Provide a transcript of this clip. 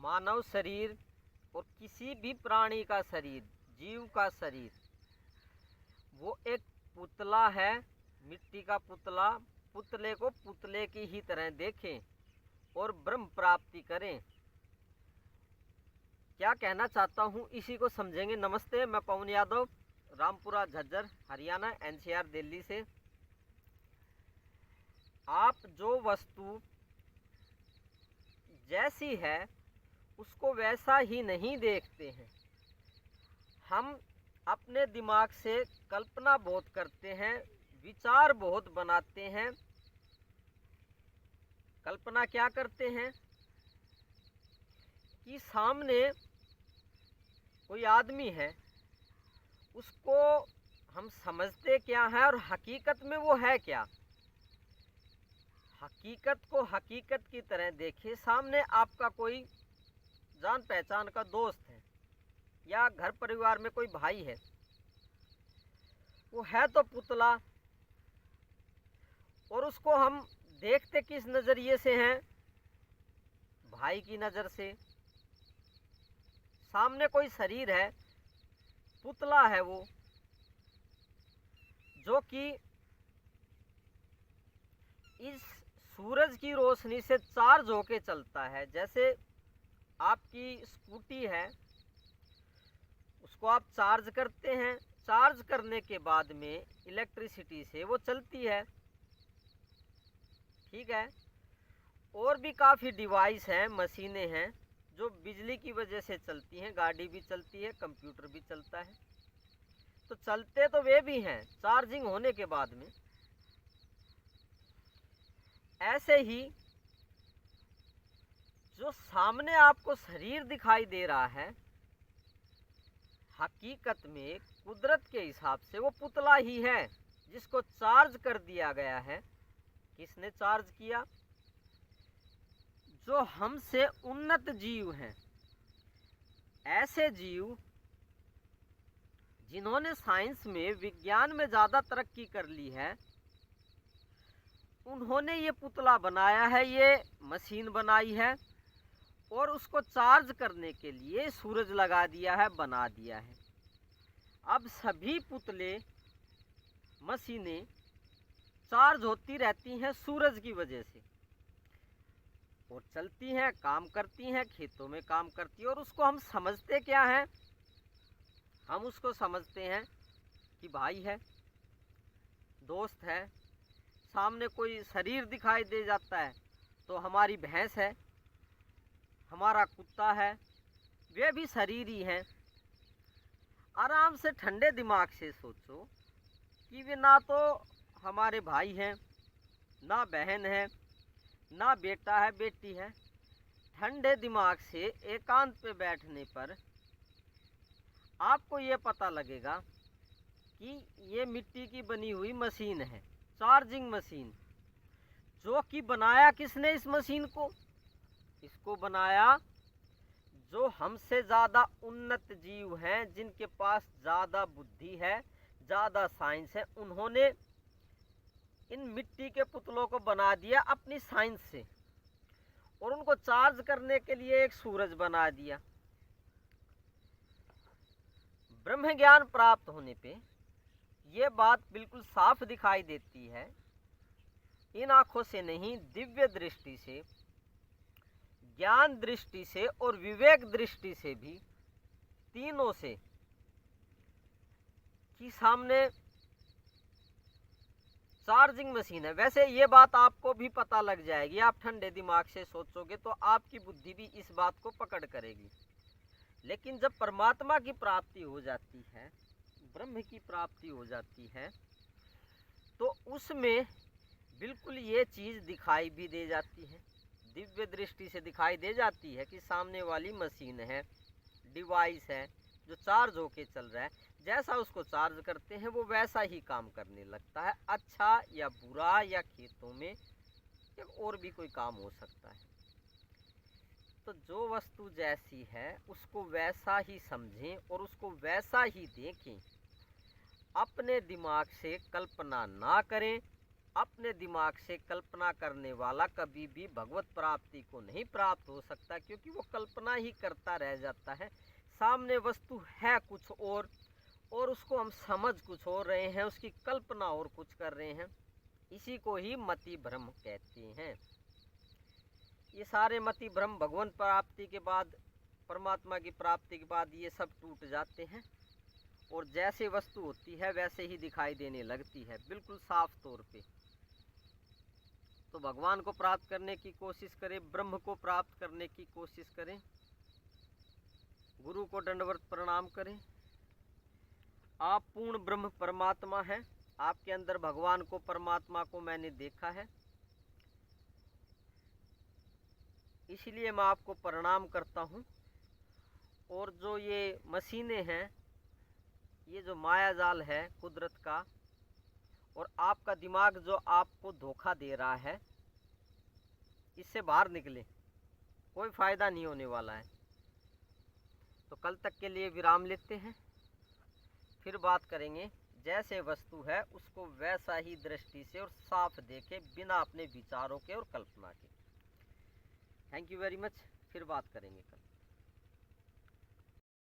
मानव शरीर और किसी भी प्राणी का शरीर, जीव का शरीर, वो एक पुतला है, मिट्टी का पुतला। पुतले को पुतले की ही तरह देखें और ब्रह्म प्राप्ति करें। क्या कहना चाहता हूँ इसी को समझेंगे। नमस्ते, मैं पवन यादव, रामपुरा झज्जर हरियाणा, एनसीआर दिल्ली से। आप जो वस्तु जैसी है उसको वैसा ही नहीं देखते हैं। हम अपने दिमाग से कल्पना बहुत करते हैं, विचार बहुत बनाते हैं। कल्पना क्या करते हैं कि सामने कोई आदमी है, उसको हम समझते क्या है और हकीकत में वो है क्या। हकीकत को हकीकत की तरह देखिए। सामने आपका कोई जान पहचान का दोस्त है या घर परिवार में कोई भाई है, वो है तो पुतला, और उसको हम देखते किस नजरिए से हैं? भाई की नजर से। सामने कोई शरीर है, पुतला है वो, जो कि इस सूरज की रोशनी से चार्ज होके चलता है। जैसे आपकी स्कूटी है, उसको आप चार्ज करते हैं, चार्ज करने के बाद में इलेक्ट्रिसिटी से वो चलती है, ठीक है। और भी काफ़ी डिवाइस हैं, मशीनें हैं जो बिजली की वजह से चलती हैं। गाड़ी भी चलती है, कंप्यूटर भी चलता है। तो चलते तो वे भी हैं चार्जिंग होने के बाद में। ऐसे ही जो सामने आपको शरीर दिखाई दे रहा है, हकीकत में कुदरत के हिसाब से वो पुतला ही है, जिसको चार्ज कर दिया गया है। किसने चार्ज किया? जो हमसे उन्नत जीव हैं। ऐसे जीव जिन्होंने साइंस में, विज्ञान में ज़्यादा तरक्की कर ली है, उन्होंने ये पुतला बनाया है, ये मशीन बनाई है, और उसको चार्ज करने के लिए सूरज लगा दिया है, बना दिया है। अब सभी पुतले, मशीनें चार्ज होती रहती हैं सूरज की वजह से, और चलती हैं, काम करती हैं, खेतों में काम करती हैं। और उसको हम समझते क्या हैं? हम उसको समझते हैं कि भाई है, दोस्त है। सामने कोई शरीर दिखाई दे जाता है तो हमारी भैंस है, हमारा कुत्ता है, वे भी शरीर ही हैं। आराम से ठंडे दिमाग से सोचो कि वे ना तो हमारे भाई हैं, ना बहन है, ना बेटा है, बेटी है। ठंडे दिमाग से एकांत पे बैठने पर आपको ये पता लगेगा कि ये मिट्टी की बनी हुई मशीन है, चार्जिंग मशीन। जो कि बनाया किसने इस मशीन को? इसको बनाया जो हमसे ज़्यादा उन्नत जीव हैं, जिनके पास ज़्यादा बुद्धि है, ज़्यादा साइंस है। उन्होंने इन मिट्टी के पुतलों को बना दिया अपनी साइंस से, और उनको चार्ज करने के लिए एक सूरज बना दिया। ब्रह्म ज्ञान प्राप्त होने पे ये बात बिल्कुल साफ दिखाई देती है। इन आंखों से नहीं, दिव्य दृष्टि से, ज्ञान दृष्टि से और विवेक दृष्टि से भी, तीनों से, कि सामने चार्जिंग मशीन है। वैसे ये बात आपको भी पता लग जाएगी, आप ठंडे दिमाग से सोचोगे तो आपकी बुद्धि भी इस बात को पकड़ करेगी। लेकिन जब परमात्मा की प्राप्ति हो जाती है, ब्रह्म की प्राप्ति हो जाती है, तो उसमें बिल्कुल ये चीज़ दिखाई भी दे जाती है, दिव्य दृष्टि से दिखाई दे जाती है कि सामने वाली मशीन है, डिवाइस है, जो चार्ज होके चल रहा है। जैसा उसको चार्ज करते हैं वो वैसा ही काम करने लगता है, अच्छा या बुरा, या खेतों में या और भी कोई काम हो सकता है। तो जो वस्तु जैसी है उसको वैसा ही समझें और उसको वैसा ही देखें। अपने दिमाग से कल्पना ना करें, अपने दिमाग से कल्पना करने वाला कभी भी भगवत प्राप्ति को नहीं प्राप्त हो सकता, क्योंकि वो कल्पना ही करता रह जाता है। सामने वस्तु है कुछ और उसको हम समझ कुछ और रहे हैं, उसकी कल्पना और कुछ कर रहे हैं। इसी को ही मति भ्रम कहते हैं। ये सारे मति भ्रम भगवान प्राप्ति के बाद, परमात्मा की प्राप्ति के बाद ये सब टूट जाते हैं और जैसे वस्तु होती है वैसे ही दिखाई देने लगती है, बिल्कुल साफ तौर पे। तो भगवान को प्राप्त करने की कोशिश करें, ब्रह्म को प्राप्त करने की कोशिश करें, गुरु को दंडवत प्रणाम करें। आप पूर्ण ब्रह्म परमात्मा हैं, आपके अंदर भगवान को, परमात्मा को मैंने देखा है, इसलिए मैं आपको प्रणाम करता हूँ। और जो ये मशीनें हैं, ये जो माया जाल है कुदरत का, और आपका दिमाग जो आपको धोखा दे रहा है, इससे बाहर निकले, कोई फ़ायदा नहीं होने वाला है। तो कल तक के लिए विराम लेते हैं, फिर बात करेंगे। जैसे वस्तु है उसको वैसा ही दृष्टि से और साफ देखे, बिना अपने विचारों के और कल्पना के। Thank you very much. फिर बात करेंगे कल।